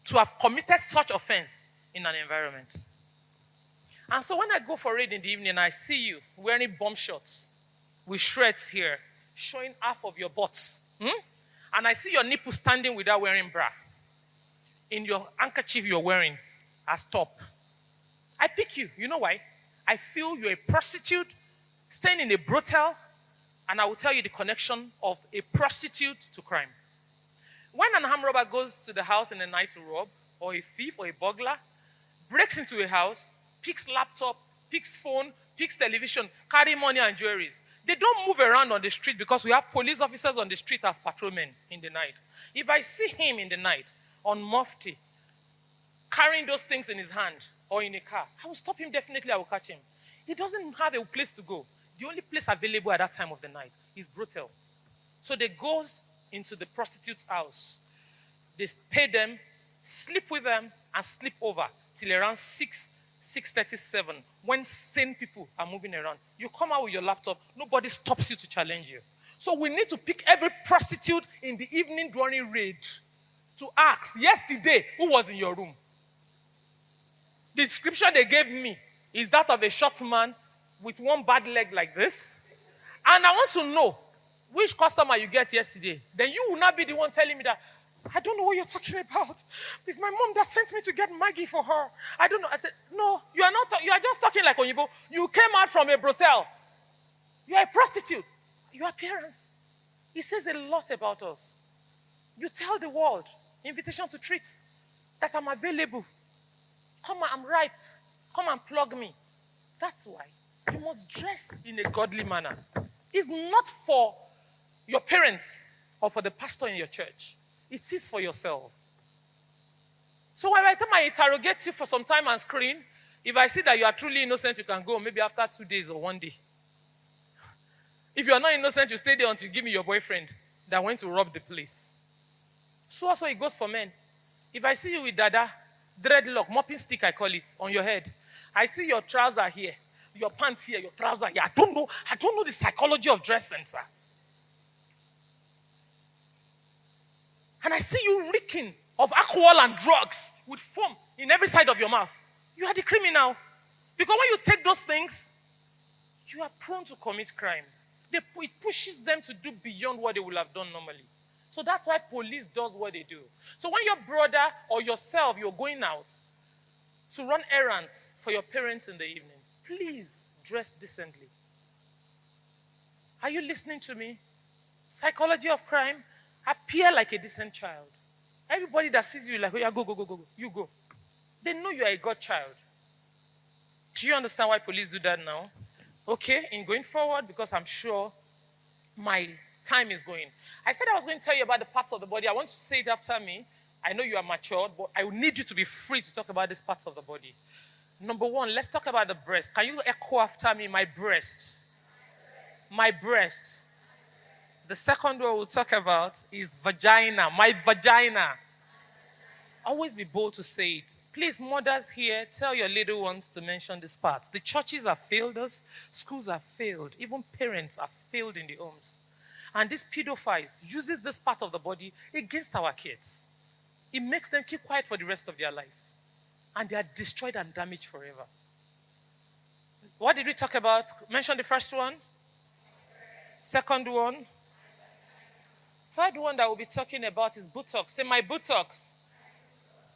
to have committed such offense in an environment. And so when I go for raid in the evening, I see you wearing bomb shorts with shreds here, showing half of your butts. And I see your nipple standing without wearing bra. In your handkerchief you're wearing as top. I pick you. You know why? I feel you're a prostitute staying in a brothel, and I will tell you the connection of a prostitute to crime. When an armed robber goes to the house in the night to rob, or a thief or a burglar, breaks into a house, picks laptop, picks phone, picks television, carry money and jewelries, they don't move around on the street because we have police officers on the street as patrolmen in the night. If I see him in the night on mufti, carrying those things in his hand or in a car, I will stop him definitely, I will catch him. He doesn't have a place to go. The only place available at that time of the night is brothel. So they go into the prostitute's house. They pay them, sleep with them, and sleep over till around 6:37, when sane people are moving around. You come out with your laptop, nobody stops you to challenge you. So we need to pick every prostitute in the evening during raid to ask, yesterday, who was in your room? The description they gave me is that of a short man with one bad leg like this. And I want to know which customer you get yesterday. Then you will not be the one telling me that, I don't know what you're talking about. It's my mom that sent me to get Maggie for her. I don't know. I said, no, you are not. You are just talking like Onyibo. You came out from a brothel. You are a prostitute. Your appearance, it says a lot about us. You tell the world, invitation to treat, that I'm available. Come on, I'm ripe. Come and plug me. That's why you must dress in a godly manner. It's not for your parents or for the pastor in your church. It is for yourself. So by the time I interrogate you for some time and screen, if I see that you are truly innocent, you can go maybe after 2 days or 1 day. If you are not innocent, you stay there until you give me your boyfriend. that went to rob the place. So also it goes for men. If I see you with dada, dreadlock, mopping stick I call it, on your head. I see your trouser here, your pants here, your trouser here. I don't know the psychology of dressing, sir. And I see you reeking of alcohol and drugs with foam in every side of your mouth. You are the criminal. Because when you take those things, you are prone to commit crime. It pushes them to do beyond what they would have done normally. So that's why police does what they do. So when your brother or yourself, you're going out to run errands for your parents in the evening, please dress decently. Are you listening to me? Psychology of crime, appear like a decent child. Everybody that sees you like, oh yeah, go. You go. They know you are a God child. Do you understand why police do that now? Okay, in going forward, because I'm sure my time is going. I said I was going to tell you about the parts of the body. I want you to say it after me. I know you are matured, but I need you to be free to talk about these parts of the body. Number one, let's talk about the breast. Can you echo after me? My breast. My breast. The second one we'll talk about is vagina. My vagina. Always be bold to say it. Please, mothers here, tell your little ones to mention these parts. The churches have failed us. Schools have failed. Even parents have failed in the homes. And these pedophiles uses this part of the body against our kids. It makes them keep quiet for the rest of their life. And they are destroyed and damaged forever. What did we talk about? Mention the first one. Second one. Third one that we'll be talking about is buttocks. Say, my buttocks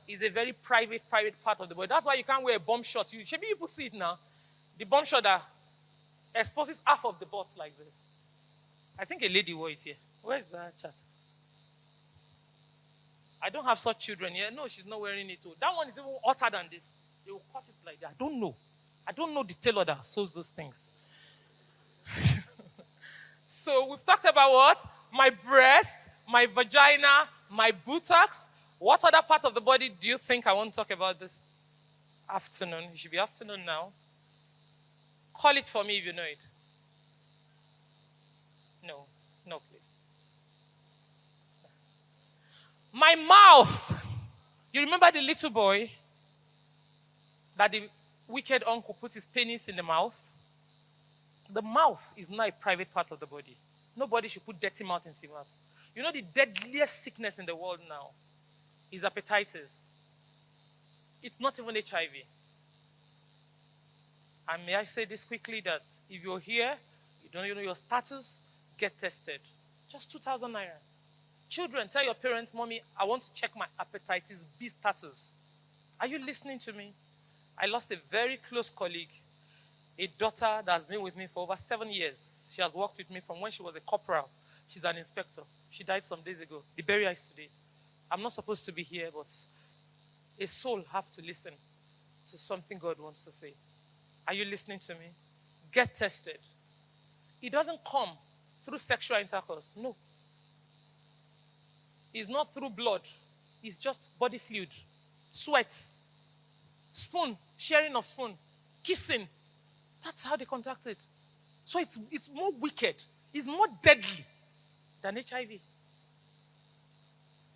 is a very private part of the body. That's why you can't wear a bomb shot. Maybe people see it now. The bomb shot that exposes half of the butt like this. I think a lady wore it here. Where's that chat? I don't have such children here. No, she's not wearing it too. That one is even hotter than this. They will cut it like that. I don't know. I don't know the tailor that sews those things. So we've talked about what? My breast, my vagina, my buttocks. What other part of the body do you think I want to talk about this afternoon? It should be afternoon now. Call it for me if you know it. No, please. My mouth. You remember the little boy that the wicked uncle put his penis in the mouth? The mouth is not a private part of the body. Nobody should put dirty mouth in his mouth. You know the deadliest sickness in the world now is hepatitis. It's not even HIV. And may I say this quickly, that if you're here, you don't know your status, get tested. Just 2,000 naira. Children, tell your parents, Mommy, I want to check my hepatitis B status. Are you listening to me? I lost a very close colleague, a daughter that has been with me for over 7 years. She has worked with me from when she was a corporal. She's an inspector. She died some days ago. The burial is today. I'm not supposed to be here, but a soul has to listen to something God wants to say. Are you listening to me? Get tested. It doesn't come through sexual intercourse. No. It's not through blood. It's just body fluid, sweat, spoon, sharing of spoon, kissing. That's how they contact it. So it's more wicked. It's more deadly than HIV.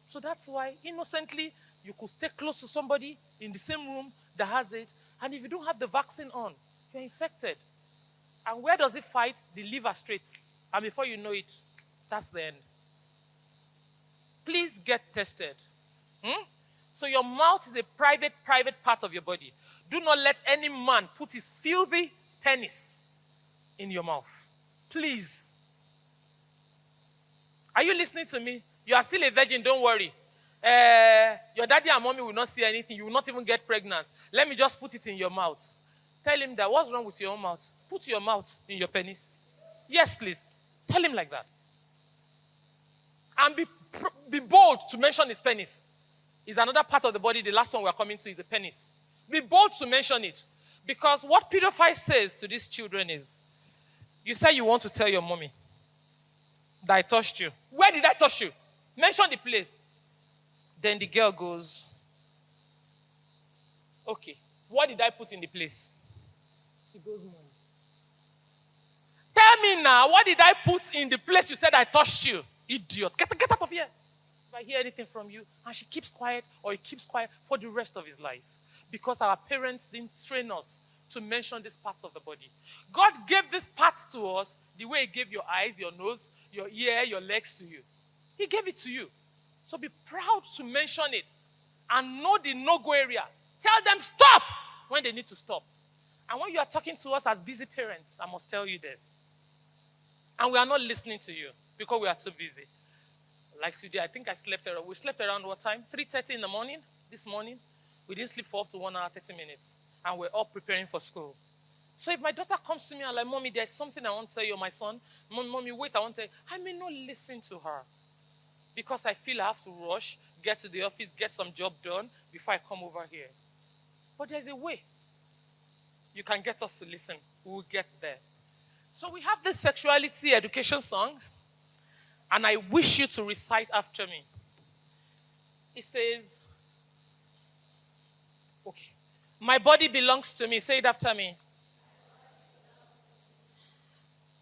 So that's why innocently you could stay close to somebody in the same room that has it, and if you don't have the vaccine on, you're infected. And where does it fight? The liver straight. And before you know it, that's the end. Please get tested. So your mouth is a private part of your body. Do not let any man put his filthy penis in your mouth. Please. Are you listening to me? You are still a virgin, don't worry. Your daddy and mommy will not see anything. You will not even get pregnant. Let me just put it in your mouth. Tell him that. What's wrong with your own mouth? Put your mouth in your penis. Yes, please. Tell him like that. And be bold to mention his penis. Is another part of the body. The last one we're coming to is the penis. Be bold to mention it. Because what pedophile says to these children is, you say you want to tell your mommy that I touched you. Where did I touch you? Mention the place. Then the girl goes, okay, what did I put in the place? She goes, tell me now, what did I put in the place you said I touched you? Idiot. Get out of here. If I hear anything from you, and she keeps quiet or he keeps quiet for the rest of his life. Because our parents didn't train us to mention these parts of the body. God gave these parts to us the way he gave your eyes, your nose, your ear, your legs to you. He gave it to you. So be proud to mention it and know the no-go area. Tell them stop when they need to stop. And when you are talking to us as busy parents, I must tell you this. And we are not listening to you because we are too busy. Like today, I think we slept around what time? 3:30 in the morning, this morning. We didn't sleep for up to 1 hour, 30 minutes. And we're all preparing for school. So if my daughter comes to me and like, Mommy, there's something I want to tell you, my son. Mommy, wait, I want to tell you. I may not listen to her. Because I feel I have to rush, get to the office, get some job done before I come over here. But there's a way you can get us to listen. We will get there. So we have this sexuality education song. And I wish you to recite after me. It says, okay. My body belongs to me. Say it after me.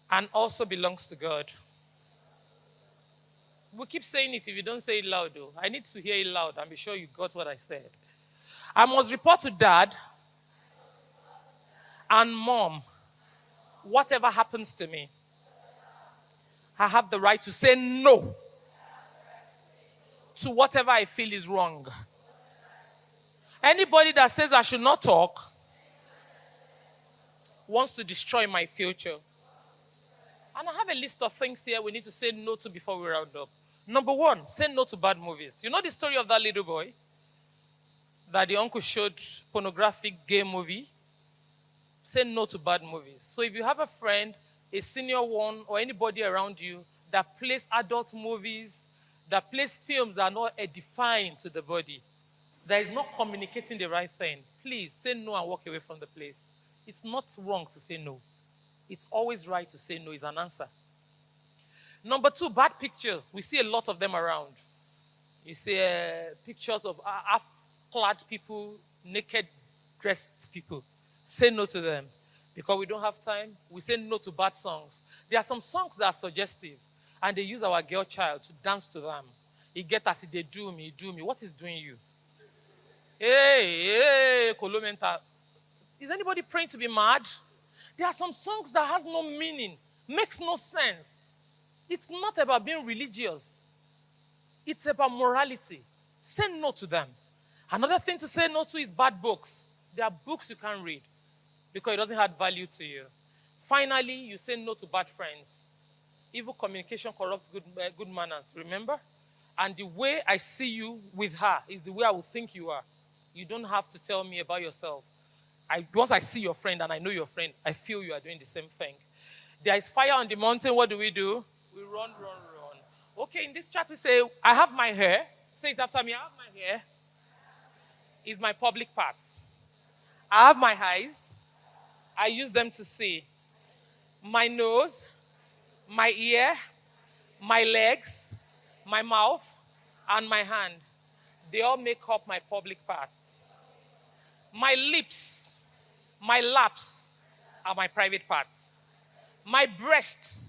And also belongs to God. We keep saying it if you don't say it loud, though. I need to hear it loud and be sure you got what I said. I must report to Dad and Mom whatever happens to me. I have the right to say no to whatever I feel is wrong. Anybody that says I should not talk wants to destroy my future. And I have a list of things here we need to say no to before we round up. Number 1, say no to bad movies. You know the story of that little boy that the uncle showed pornographic gay movie? Say no to bad movies. So if you have a friend, a senior one, or anybody around you that plays adult movies, that plays films that are not edifying to the body, that is not communicating the right thing, please say no and walk away from the place. It's not wrong to say no. It's always right to say no is an answer. Number 2, bad pictures. We see a lot of them around. You see pictures of half-clad people, naked dressed people. Say no to them. Because we don't have time, we say no to bad songs. There are some songs that are suggestive, and they use our girl child to dance to them. You get as if they do me. What is doing you? Hey, Kolomenta. Is anybody praying to be mad? There are some songs that has no meaning, makes no sense. It's not about being religious. It's about morality. Say no to them. Another thing to say no to is bad books. There are books you can't read because it doesn't add value to you. Finally, you say no to bad friends. Evil communication corrupts good manners, remember? And the way I see you with her is the way I will think you are. You don't have to tell me about yourself. Once I see your friend and I know your friend, I feel you are doing the same thing. There is fire on the mountain. What do? We run. Okay, in this chat we say, I have my hair. Say it after me. I have my hair. Is my public part. I have my eyes. I use them to see. My nose, my ear, my legs, my mouth, and my hand. They all make up my public parts. My lips, my laps are my private parts. My breast,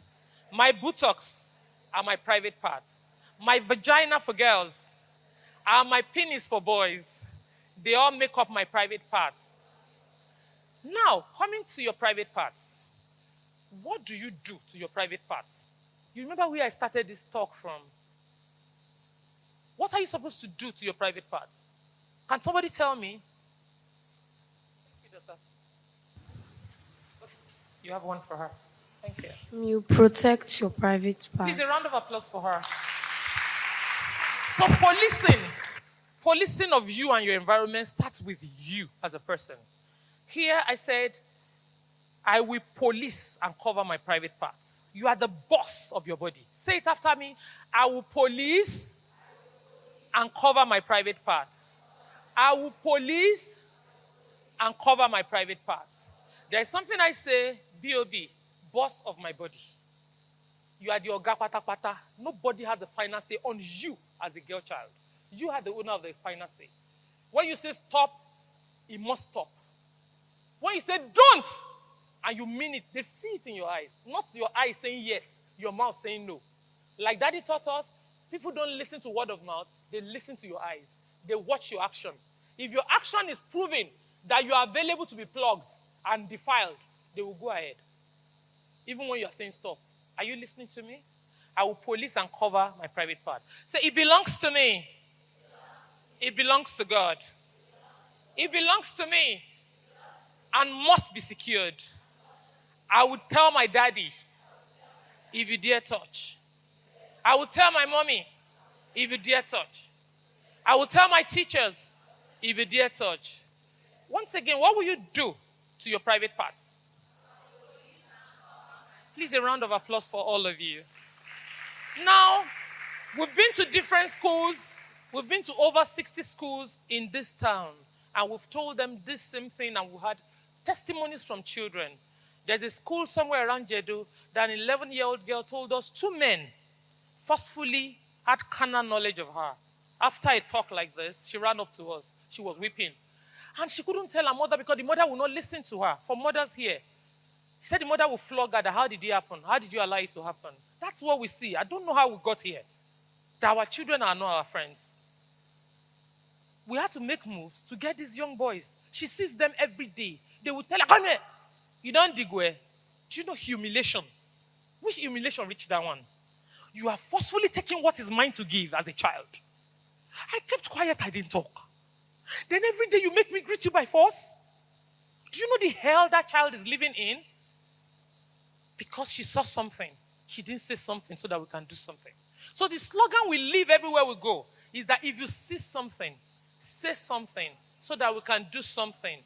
my buttocks are my private parts. My vagina for girls are my penis for boys. They all make up my private parts. Now, coming to your private parts. What do you do to your private parts? You remember where I started this talk from? What are you supposed to do to your private parts? Can somebody tell me? You have one for her. Thank you. You protect your private part. Please, a round of applause for her. So policing of you and your environment starts with you as a person. Here I said, I will police and cover my private parts. You are the boss of your body. Say it after me. I will police and cover my private parts. I will police and cover my private parts. There is something I say, B.O.B., boss of my body. You are the oga pata pata. Nobody has the final say on you as a girl child. You are the owner of the final say. When you say stop, it must stop. When you say don't, and you mean it, they see it in your eyes. Not your eyes saying yes, your mouth saying no. Like Daddy taught us, people don't listen to word of mouth, they listen to your eyes. They watch your action. If your action is proving that you are available to be plugged and defiled, they will go ahead. Even when you are saying stop. Are you listening to me? I will police and cover my private part. Say, it belongs to me. It belongs to God. It belongs to me and must be secured. I would tell my daddy if you dare touch. I will tell my mommy if you dare touch. I will tell my teachers if you dare touch. Once again, what will you do to your private parts? Please, a round of applause for all of you. Now, we've been to different schools. We've been to over 60 schools in this town. And we've told them this same thing, and we had testimonies from children. There's a school somewhere around Jedu that an 11-year-old girl told us 2 men forcefully had carnal knowledge of her. After a talk like this, she ran up to us. She was weeping. And she couldn't tell her mother because the mother would not listen to her. For mothers here, she said the mother would flog her. How did it happen? How did you allow it to happen? That's what we see. I don't know how we got here. That our children are not our friends. We had to make moves to get these young boys. She sees them every day. They will tell her, come here. You don't dig where. Do you know humiliation? Which humiliation reached that one? You are forcefully taking what is mine to give as a child. I kept quiet. I didn't talk. Then every day you make me greet you by force. Do you know the hell that child is living in? Because she saw something. She didn't say something so that we can do something. So the slogan we live everywhere we go is that if you see something, say something so that we can do something.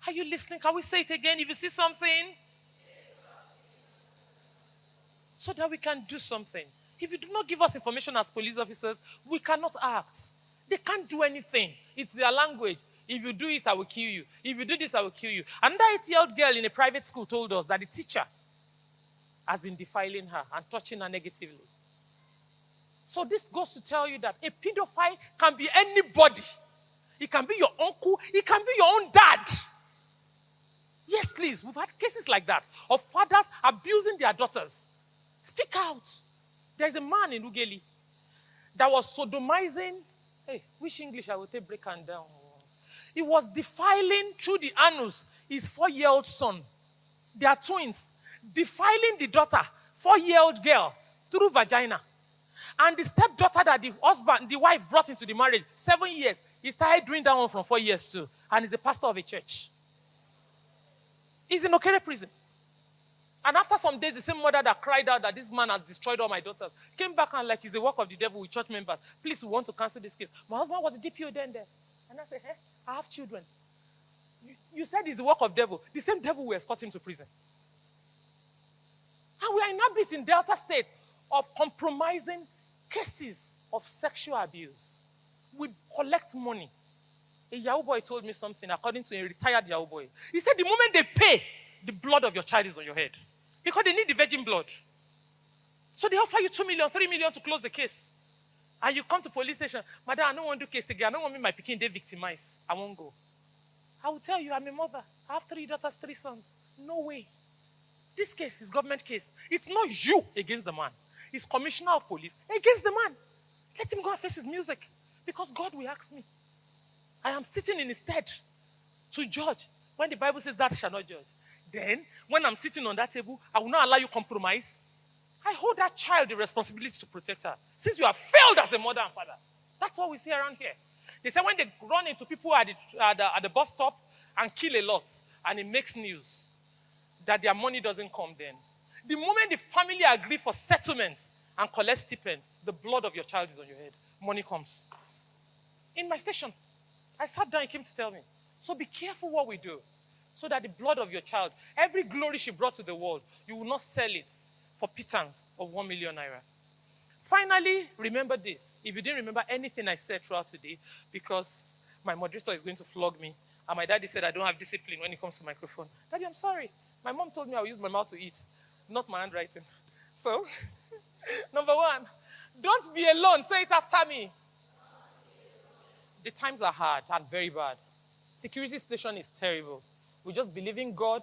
Are you listening? Can we say it again? If you see something, so that we can do something. If you do not give us information as police officers, we cannot act. They can't do anything. It's their language. If you do it, I will kill you. If you do this, I will kill you. Another 8-year-old girl in a private school told us that the teacher has been defiling her and touching her negatively. So this goes to tell you that a pedophile can be anybody. It can be your uncle. It can be your own dad. Yes, please. We've had cases like that of fathers abusing their daughters. Speak out. There's a man in Ugeli that was sodomizing. Hey, which English I will take break and down. He was defiling through the anus his 4-year-old son. They are twins. Defiling the daughter, 4-year-old girl, through vagina. And the stepdaughter that the wife brought into the marriage, 7 years, he started doing that one from 4 years too. And he's the pastor of a church. He's in Okere prison. And after some days, the same mother that cried out that this man has destroyed all my daughters came back and like, it's the work of the devil with church members. Please, we want to cancel this case. My husband was the DPO then there. And I said, hey, I have children. You said it's the work of devil. The same devil will escort him to prison. And we are in Abyss in Delta State of compromising cases of sexual abuse. We collect money. A Yahoo boy told me something according to a retired Yahoo boy. He said the moment they pay, the blood of your child is on your head. Because they need the virgin blood. So they offer you 2 million, 3 million to close the case. And you come to police station, madam, I don't want to do case again. I don't want me my pikin they victimized. I won't go. I will tell you, I'm a mother. I have 3 daughters, 3 sons. No way. This case is government case. It's not you against the man. It's commissioner of police against the man. Let him go and face his music. Because God will ask me. I am sitting in his stead to judge. When the Bible says that shall not judge. Then, when I'm sitting on that table, I will not allow you compromise. I hold that child the responsibility to protect her. Since you have failed as a mother and father. That's what we see around here. They say when they run into people at the bus stop and kill a lot, and it makes news, that their money doesn't come then. The moment the family agree for settlements and collect stipends, the blood of your child is on your head. Money comes. In my station, I sat down and came to tell me. So be careful what we do. So that the blood of your child, every glory she brought to the world, you will not sell it for pittance of 1 million naira. Finally, remember this. If you didn't remember anything I said throughout today, because my moderator is going to flog me, and my daddy said I don't have discipline when it comes to microphone. Daddy, I'm sorry. My mom told me I will use my mouth to eat, not my handwriting. So, number 1, don't be alone. Say it after me. The times are hard and very bad. Security situation is terrible. We just believe in God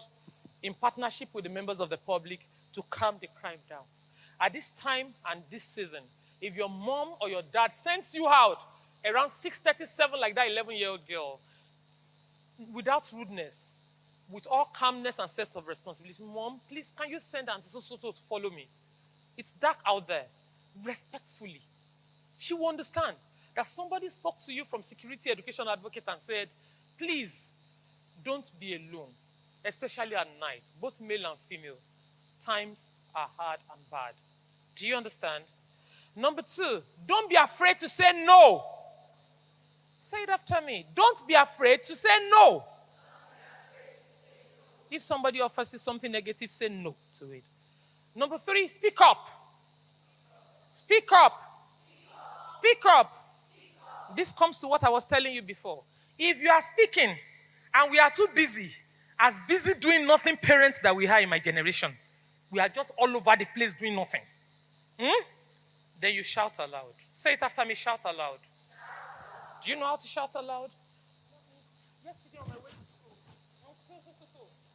in partnership with the members of the public to calm the crime down. At this time and this season, if your mom or your dad sends you out around 6:37 like that 11-year-old girl, without rudeness, with all calmness and sense of responsibility, Mom, please, can you send Auntie so to follow me? It's dark out there. Respectfully. She will understand that somebody spoke to you from security education advocate and said, please, don't be alone, especially at night, both male and female. Times are hard and bad. Do you understand? Number 2, don't be afraid to say no. Say it after me. Don't be afraid to say no. If somebody offers you something negative, say no to it. Number 3, speak up. Speak up. Speak up. This comes to what I was telling you before. If you are speaking and we are too busy, as busy doing nothing parents that we have in my generation, we are just all over the place doing nothing. Then you shout aloud. Say it after me, shout aloud. Do you know how to shout aloud? Yesterday on my way to school,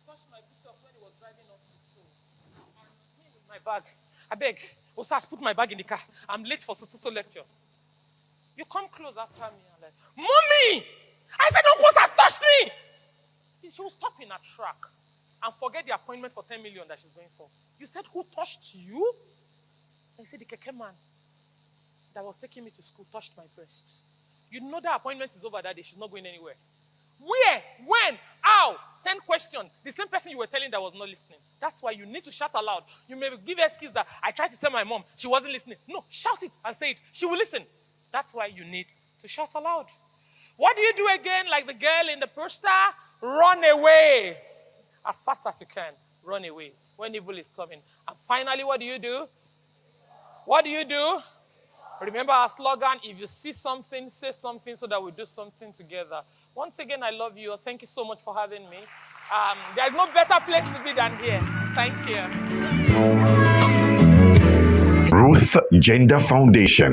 touched my picture when he was driving up to school. And me with my bag. I beg, Osas, put my bag in the car. I'm late for so lecture. You come close after me and like, Mommy! I said, don't Osas touch me! She will stop in her track and forget the appointment for 10 million that she's going for. You said, who touched you? I said, the keke man that was taking me to school touched my breast. You know that appointment is over that day. She's not going anywhere. Where? When? How? 10 questions. The same person you were telling that was not listening. That's why you need to shout aloud. You may give excuse that I tried to tell my mom. She wasn't listening. No, shout it and say it. She will listen. That's why you need to shout aloud. What do you do again like the girl in the poster? Run away. As fast as you can. Run away when evil is coming. And finally, what do you do? What do you do? Remember our slogan, if you see something, say something so that we do something together. Once again, I love you. Thank you so much for having me. There's no better place to be than here. Thank you. Ruth Gender Foundation.